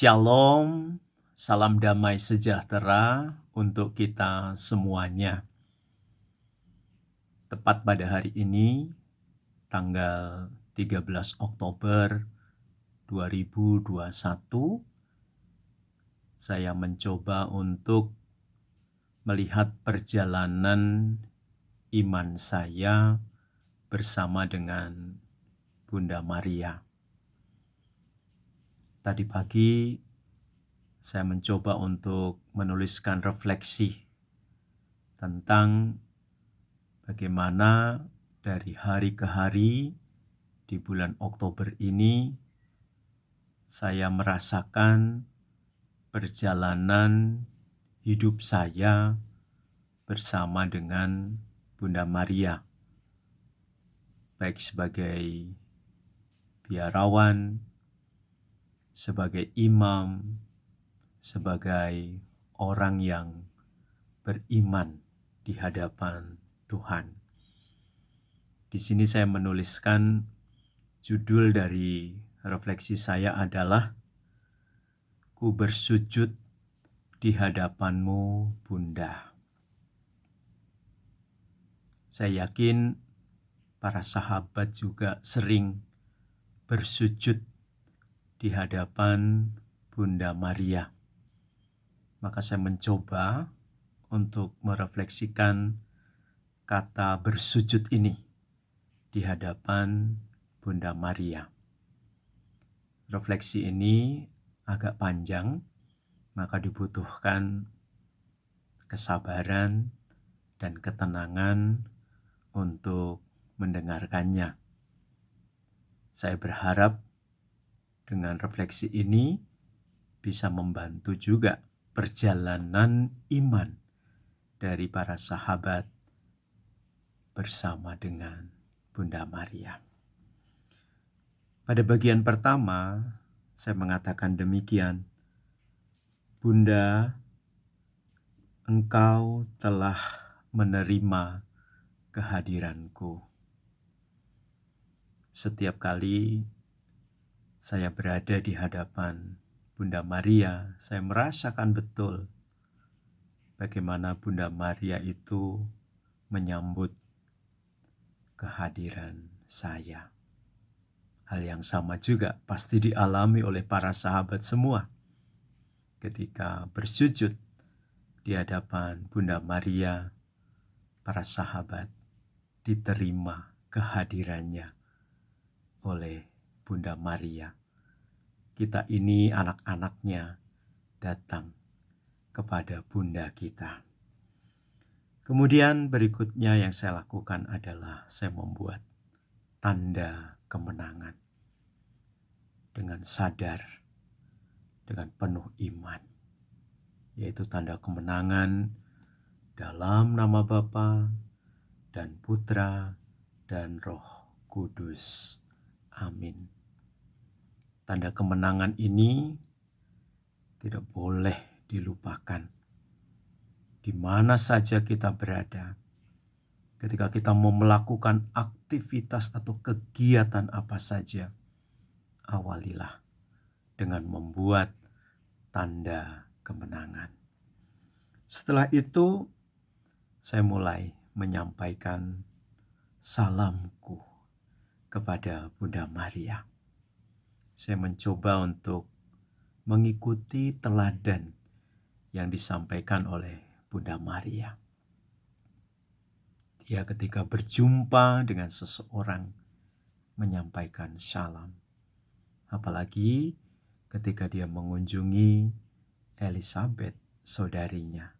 Shalom, salam damai sejahtera untuk kita semuanya. Tepat pada hari ini, tanggal 13 Oktober 2021, saya mencoba untuk melihat perjalanan iman saya bersama dengan Bunda Maria. Tadi pagi, saya mencoba untuk menuliskan refleksi tentang bagaimana dari hari ke hari di bulan Oktober ini saya merasakan perjalanan hidup saya bersama dengan Bunda Maria, baik sebagai biarawan, sebagai imam, sebagai orang yang beriman di hadapan Tuhan. Di sini saya menuliskan judul dari refleksi saya adalah Ku bersujud di hadapanmu, Bunda. Saya yakin para sahabat juga sering bersujud di hadapan Bunda Maria. Maka saya mencoba untuk merefleksikan kata bersujud ini di hadapan Bunda Maria. Refleksi ini agak panjang, maka dibutuhkan kesabaran dan ketenangan untuk mendengarkannya. Saya berharap dengan refleksi ini bisa membantu juga perjalanan iman dari para sahabat bersama dengan Bunda Maria. Pada bagian pertama, saya mengatakan demikian, Bunda, Engkau telah menerima kehadiranku. Setiap kali saya berada di hadapan Bunda Maria, saya merasakan betul bagaimana Bunda Maria itu menyambut kehadiran saya. Hal yang sama juga pasti dialami oleh para sahabat semua ketika bersujud di hadapan Bunda Maria. Para sahabat diterima kehadirannya oleh Bunda Maria. Kita ini anak-anaknya datang kepada Bunda kita. Kemudian berikutnya yang saya lakukan adalah saya membuat tanda kemenangan dengan sadar, dengan penuh iman, yaitu tanda kemenangan dalam nama Bapa dan Putra dan Roh Kudus. Amin. Tanda kemenangan ini tidak boleh dilupakan. Di mana saja kita berada, ketika kita mau melakukan aktivitas atau kegiatan apa saja, awalilah dengan membuat tanda kemenangan. Setelah itu, saya mulai menyampaikan salamku kepada Bunda Maria. Saya mencoba untuk mengikuti teladan yang disampaikan oleh Bunda Maria. Dia ketika berjumpa dengan seseorang menyampaikan salam. Apalagi ketika dia mengunjungi Elizabeth, saudarinya.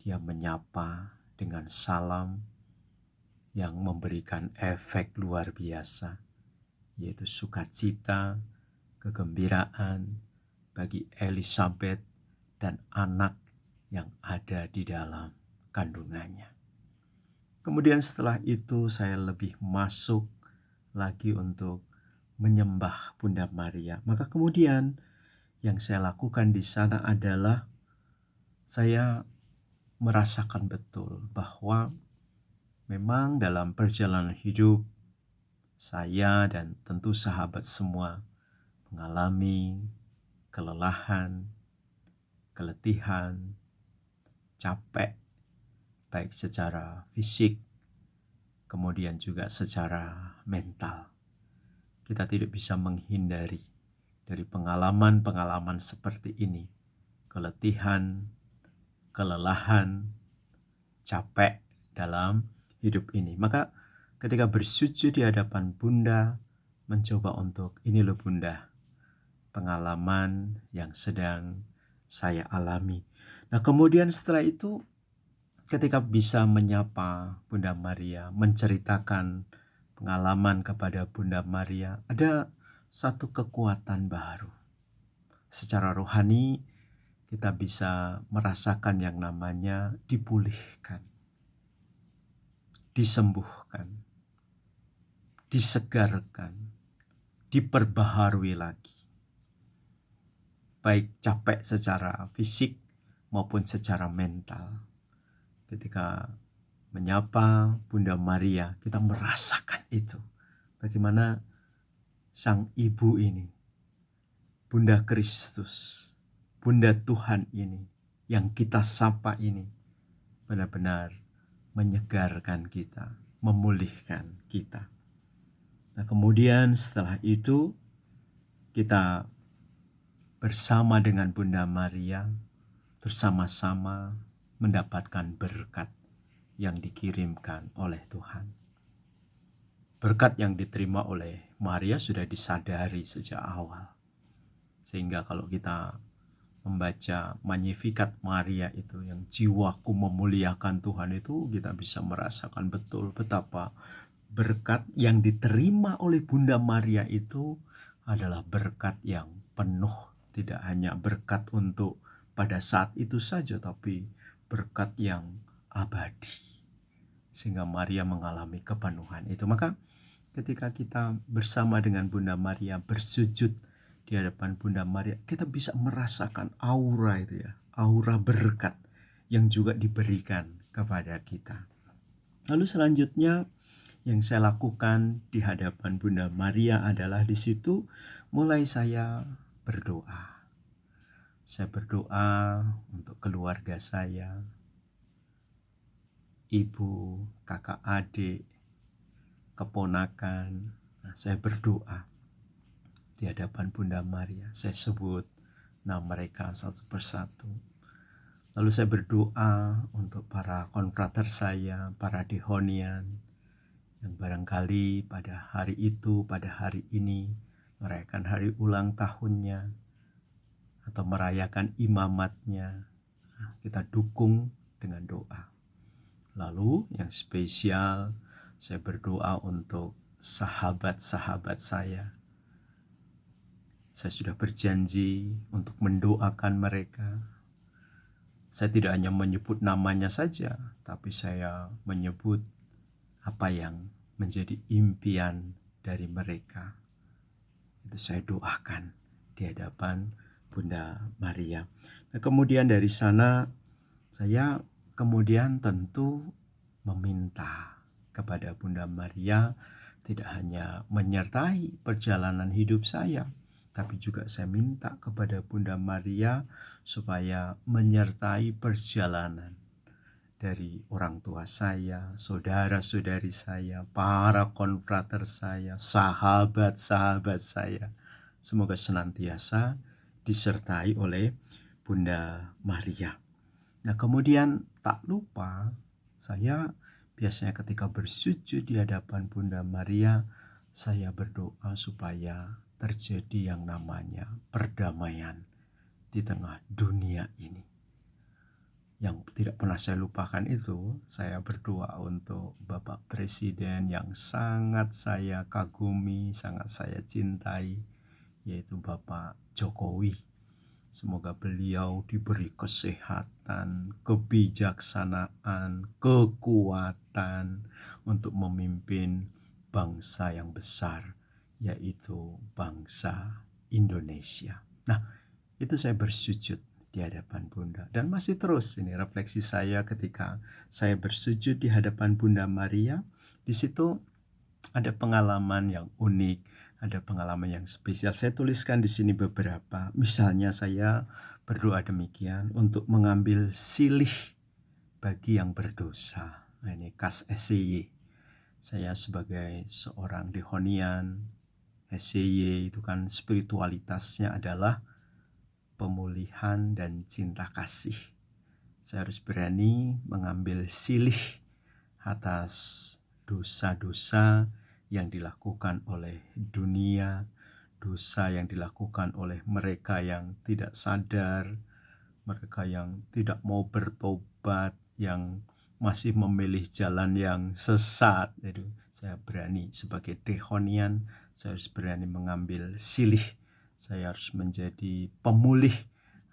Dia menyapa dengan salam yang memberikan efek luar biasa, yaitu sukacita, kegembiraan bagi Elizabeth dan anak yang ada di dalam kandungannya. Kemudian setelah itu saya lebih masuk lagi untuk menyembah Bunda Maria. Maka kemudian yang saya lakukan di sana adalah saya merasakan betul bahwa memang dalam perjalanan hidup saya dan tentu sahabat semua mengalami kelelahan, keletihan, capek, baik secara fisik, kemudian juga secara mental. Kita tidak bisa menghindari dari pengalaman-pengalaman seperti ini. Keletihan, kelelahan, capek dalam hidup ini. Maka ketika bersujud di hadapan Bunda, mencoba untuk, ini loh Bunda, pengalaman yang sedang saya alami. Nah, kemudian setelah itu ketika bisa menyapa Bunda Maria, menceritakan pengalaman kepada Bunda Maria, ada satu kekuatan baru. Secara rohani kita bisa merasakan yang namanya dipulihkan, disembuhkan, disegarkan, diperbaharui lagi. Baik capek secara fisik maupun secara mental. Ketika menyapa Bunda Maria, kita merasakan itu. Bagaimana Sang Ibu ini, Bunda Kristus, Bunda Tuhan ini, yang kita sapa ini, benar-benar menyegarkan kita, memulihkan kita. Nah, kemudian setelah itu, kita bersama dengan Bunda Maria, bersama-sama mendapatkan berkat yang dikirimkan oleh Tuhan. Berkat yang diterima oleh Maria sudah disadari sejak awal. Sehingga kalau kita membaca Magnificat Maria itu, yang jiwaku memuliakan Tuhan itu, kita bisa merasakan betul betapa berkat yang diterima oleh Bunda Maria itu adalah berkat yang penuh. Tidak hanya berkat untuk pada saat itu saja, tapi berkat yang abadi. Sehingga Maria mengalami kepenuhan itu. Maka ketika kita bersama dengan Bunda Maria bersujud di hadapan Bunda Maria, kita bisa merasakan aura itu ya, aura berkat yang juga diberikan kepada kita. Lalu selanjutnya yang saya lakukan di hadapan Bunda Maria adalah di situ mulai saya berdoa. Saya berdoa untuk keluarga saya, ibu, kakak adik, keponakan. Nah, saya berdoa di hadapan Bunda Maria. Saya sebut nama mereka satu persatu. Lalu saya berdoa untuk para konfrater saya, para dihonian, yang barangkali pada hari itu, pada hari ini, merayakan hari ulang tahunnya, atau merayakan imamatnya. Nah, kita dukung dengan doa. Lalu yang spesial, saya berdoa untuk sahabat-sahabat saya. Saya sudah berjanji untuk mendoakan mereka. Saya tidak hanya menyebut namanya saja, tapi saya menyebut apa yang menjadi impian dari mereka. Itu saya doakan di hadapan Bunda Maria. Nah, kemudian dari sana saya kemudian tentu meminta kepada Bunda Maria tidak hanya menyertai perjalanan hidup saya, tapi juga saya minta kepada Bunda Maria supaya menyertai perjalanan dari orang tua saya, saudara-saudari saya, para konfrater saya, sahabat-sahabat saya. Semoga senantiasa disertai oleh Bunda Maria. Nah, kemudian tak lupa saya biasanya ketika bersujud di hadapan Bunda Maria, saya berdoa supaya terjadi yang namanya perdamaian di tengah dunia ini. Yang tidak pernah saya lupakan itu, saya berdoa untuk Bapak Presiden yang sangat saya kagumi, sangat saya cintai, yaitu Bapak Jokowi. Semoga beliau diberi kesehatan, kebijaksanaan, kekuatan untuk memimpin bangsa yang besar, yaitu bangsa Indonesia. Nah, itu saya bersujud di hadapan Bunda. Dan masih terus ini refleksi saya ketika saya bersujud di hadapan Bunda Maria. Di situ ada pengalaman yang unik, ada pengalaman yang spesial. Saya tuliskan di sini beberapa. Misalnya saya berdoa demikian untuk mengambil silih bagi yang berdosa. Nah, ini kas SCY. Saya sebagai seorang dihonian, SCY itu kan spiritualitasnya adalah pemulihan dan cinta kasih. Saya harus berani mengambil silih atas dosa-dosa yang dilakukan oleh dunia, dosa yang dilakukan oleh mereka yang tidak sadar, mereka yang tidak mau bertobat, yang masih memilih jalan yang sesat. Jadi saya berani sebagai dehonian, saya harus berani mengambil silih. Saya harus menjadi pemulih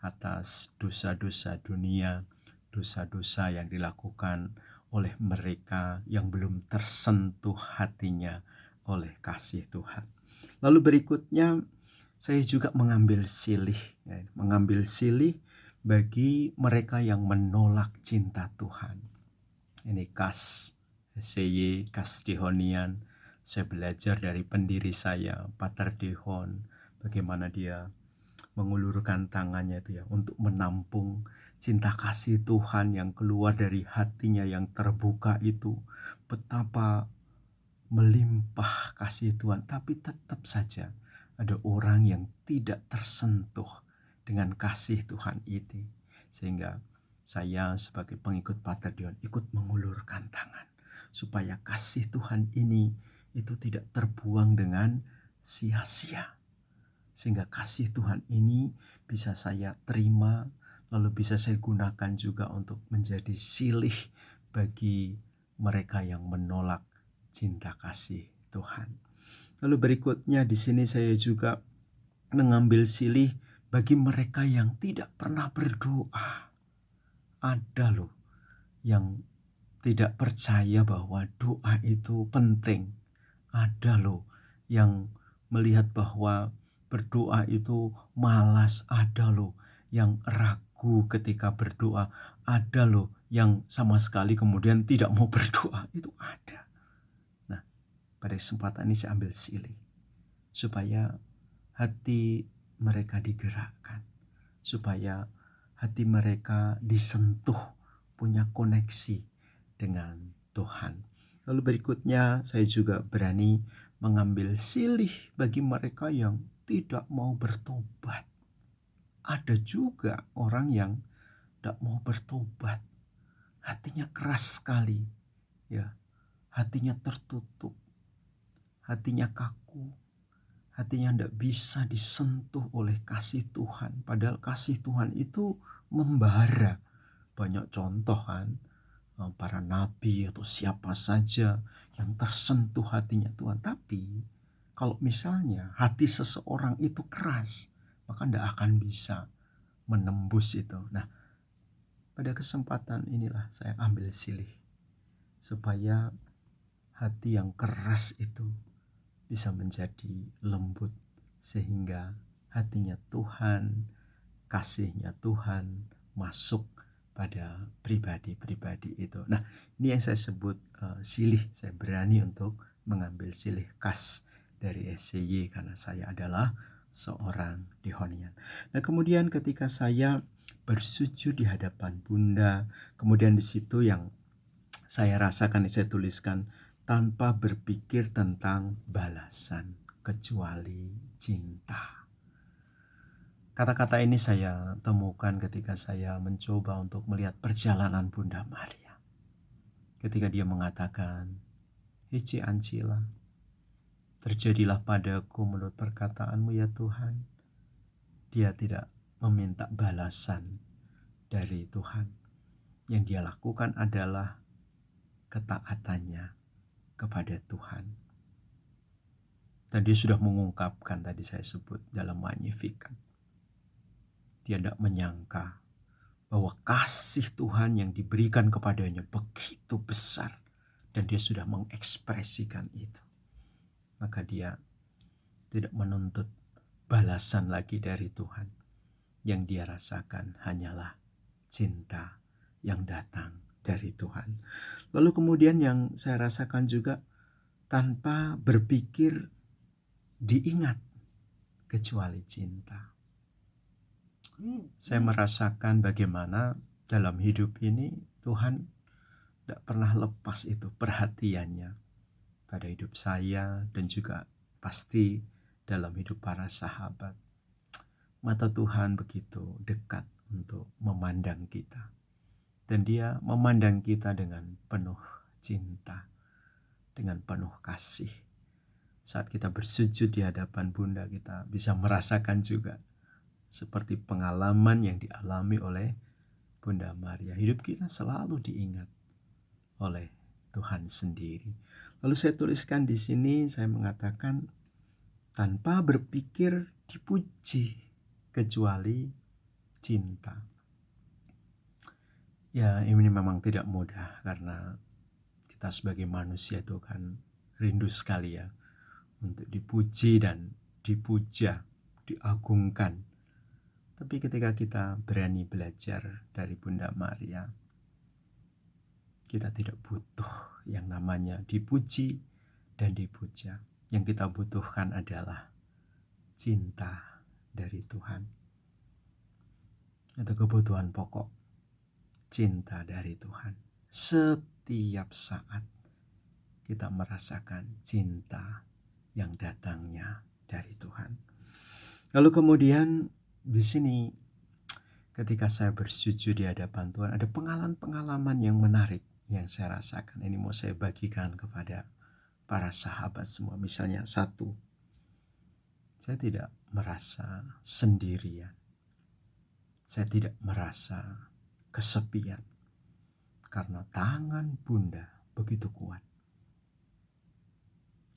atas dosa-dosa dunia, dosa-dosa yang dilakukan oleh mereka yang belum tersentuh hatinya oleh kasih Tuhan. Lalu berikutnya saya juga mengambil silih bagi mereka yang menolak cinta Tuhan. Ini kas SCY, kas Dehonian. Saya belajar dari pendiri saya, Pater Dehon, bagaimana dia mengulurkan tangannya itu ya untuk menampung cinta kasih Tuhan yang keluar dari hatinya yang terbuka itu. Betapa melimpah kasih Tuhan, tapi tetap saja ada orang yang tidak tersentuh dengan kasih Tuhan itu. Sehingga saya sebagai pengikut Pater Dion ikut mengulurkan tangan supaya kasih Tuhan ini itu tidak terbuang dengan sia-sia. Sehingga kasih Tuhan ini bisa saya terima, lalu bisa saya gunakan juga untuk menjadi silih bagi mereka yang menolak cinta kasih Tuhan. Lalu berikutnya di sini saya juga mengambil silih bagi mereka yang tidak pernah berdoa. Ada loh yang tidak percaya bahwa doa itu penting. Ada loh yang melihat bahwa berdoa itu malas. Ada loh yang ragu ketika berdoa. Ada loh yang sama sekali kemudian tidak mau berdoa. Itu ada. Nah, pada kesempatan ini saya ambil silih supaya hati mereka digerakkan, supaya hati mereka disentuh, punya koneksi dengan Tuhan. Lalu berikutnya saya juga berani mengambil silih bagi mereka yang tidak mau bertobat. Ada juga orang yang tidak mau bertobat, hatinya keras sekali, ya, hatinya tertutup, hatinya kaku, hatinya tidak bisa disentuh oleh kasih Tuhan. Padahal kasih Tuhan itu membara. Banyak contoh kan, para nabi atau siapa saja yang tersentuh hatinya Tuhan. Tapi kalau misalnya hati seseorang itu keras, maka tidak akan bisa menembus itu. Nah, pada kesempatan inilah saya ambil silih supaya hati yang keras itu bisa menjadi lembut, sehingga hatinya Tuhan, kasihnya Tuhan masuk pada pribadi-pribadi itu. Nah, ini yang saya sebut silih. Saya berani untuk mengambil silih kas dari SCY karena saya adalah seorang dihonian. Nah, kemudian ketika saya bersujud di hadapan Bunda, kemudian di situ yang saya rasakan, saya tuliskan, tanpa berpikir tentang balasan kecuali cinta. Kata-kata ini saya temukan ketika saya mencoba untuk melihat perjalanan Bunda Maria. Ketika dia mengatakan, Hece Ancila, terjadilah padaku menurut perkataanmu ya Tuhan. Dia tidak meminta balasan dari Tuhan. Yang dia lakukan adalah ketaatannya kepada Tuhan. Dan dia sudah mengungkapkan, tadi saya sebut dalam Magnificat, dia tidak menyangka bahwa kasih Tuhan yang diberikan kepadanya begitu besar, dan dia sudah mengekspresikan itu. Maka dia tidak menuntut balasan lagi dari Tuhan. Yang dia rasakan hanyalah cinta yang datang dari Tuhan. Lalu kemudian yang saya rasakan juga, tanpa berpikir diingat kecuali cinta. Saya merasakan bagaimana dalam hidup ini Tuhan tidak pernah lepas itu perhatiannya pada hidup saya dan juga pasti dalam hidup para sahabat. Mata Tuhan begitu dekat untuk memandang kita. Dan Dia memandang kita dengan penuh cinta, dengan penuh kasih. Saat kita bersujud di hadapan Bunda, kita bisa merasakan juga seperti pengalaman yang dialami oleh Bunda Maria. Hidup kita selalu diingat oleh Tuhan sendiri. Lalu saya tuliskan di sini, saya mengatakan tanpa berpikir dipuji kecuali cinta. Ya, ini memang tidak mudah karena kita sebagai manusia itu kan rindu sekali ya untuk dipuji dan dipuja, diagungkan. Tapi ketika kita berani belajar dari Bunda Maria, kita tidak butuh yang namanya dipuji dan dipuja. Yang kita butuhkan adalah cinta dari Tuhan. Itu kebutuhan pokok, cinta dari Tuhan. Setiap saat kita merasakan cinta yang datangnya dari Tuhan. Lalu kemudian di sini ketika saya bersujud di hadapan Tuhan, ada pengalaman-pengalaman yang menarik yang saya rasakan. Ini mau saya bagikan kepada para sahabat semua. Misalnya satu, saya tidak merasa sendirian. Saya tidak merasa kesepian. Karena tangan Bunda begitu kuat.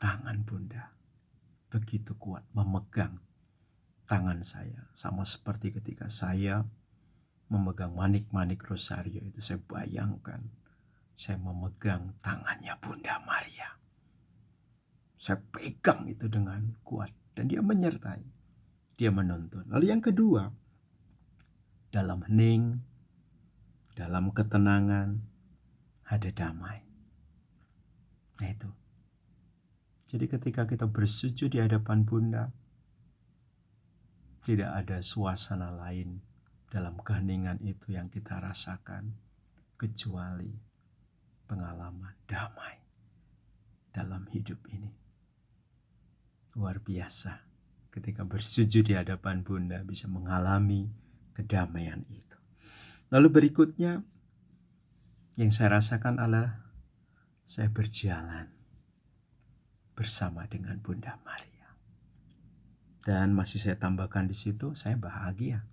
Tangan Bunda begitu kuat memegang tangan saya. Sama seperti ketika saya memegang manik-manik rosario itu, saya bayangkan saya memegang tangannya Bunda Maria. Saya pegang itu dengan kuat dan Dia menyertai, Dia menuntun. Lalu yang kedua, dalam hening, dalam ketenangan ada damai. Nah itu. Jadi ketika kita bersujud di hadapan Bunda, tidak ada suasana lain dalam keheningan itu yang kita rasakan kecuali pengalaman damai dalam hidup ini. Luar biasa ketika bersujud di hadapan Bunda bisa mengalami kedamaian itu. Lalu berikutnya yang saya rasakan adalah saya berjalan bersama dengan Bunda Maria. Dan masih saya tambahkan di situ, saya bahagia.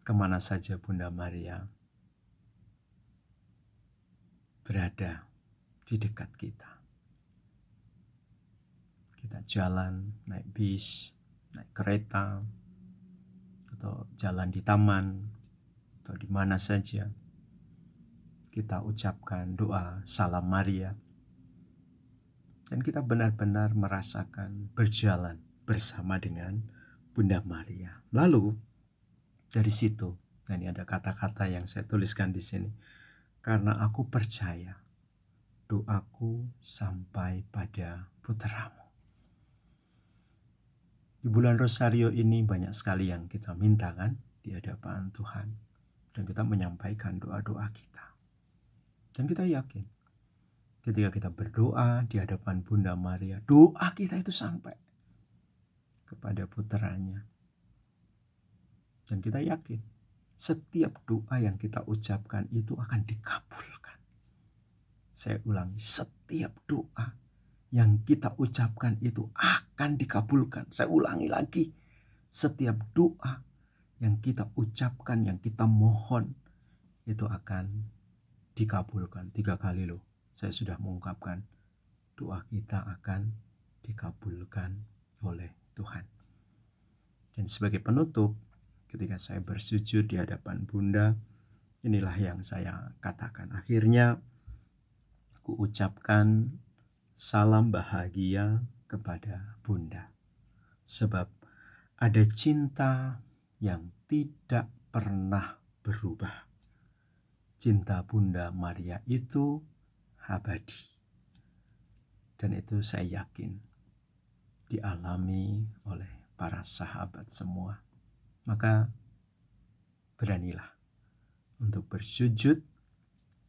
Kemana saja Bunda Maria berada di dekat kita. Kita jalan, naik bis, naik kereta, atau jalan di taman, atau di mana saja. Kita ucapkan doa Salam Maria. Dan kita benar-benar merasakan berjalan bersama dengan Bunda Maria. Lalu dari situ, dan ini ada kata-kata yang saya tuliskan di sini. Karena aku percaya doaku sampai pada puteramu. Di bulan Rosario ini banyak sekali yang kita minta kan di hadapan Tuhan. Dan kita menyampaikan doa-doa kita. Dan kita yakin ketika kita berdoa di hadapan Bunda Maria, doa kita itu sampai kepada puteranya. Dan kita yakin setiap doa yang kita ucapkan itu akan dikabulkan. Saya ulangi, setiap doa yang kita ucapkan itu akan dikabulkan. Saya ulangi lagi, setiap doa yang kita ucapkan, yang kita mohon, itu akan dikabulkan. 3 kali loh, saya sudah mengungkapkan doa kita akan dikabulkan oleh Tuhan. Dan sebagai penutup, ketika saya bersujud di hadapan Bunda, inilah yang saya katakan. Akhirnya, aku ucapkan salam bahagia kepada Bunda. Sebab ada cinta yang tidak pernah berubah. Cinta Bunda Maria itu abadi. Dan itu saya yakin dialami oleh para sahabat semua. Maka beranilah untuk bersujud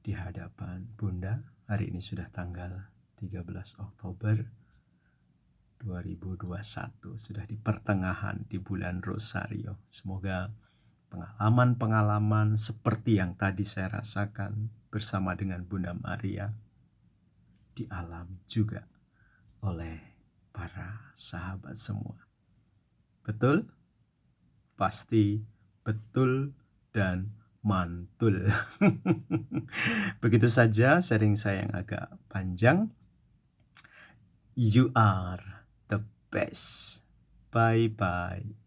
di hadapan Bunda. Hari ini sudah tanggal 13 Oktober 2021, sudah di pertengahan di bulan Rosario. Semoga pengalaman-pengalaman seperti yang tadi saya rasakan bersama dengan Bunda Maria dialami juga oleh para sahabat semua. Betul? Pasti betul dan mantul. Begitu saja sharing saya yang agak panjang. You are the best. Bye-bye.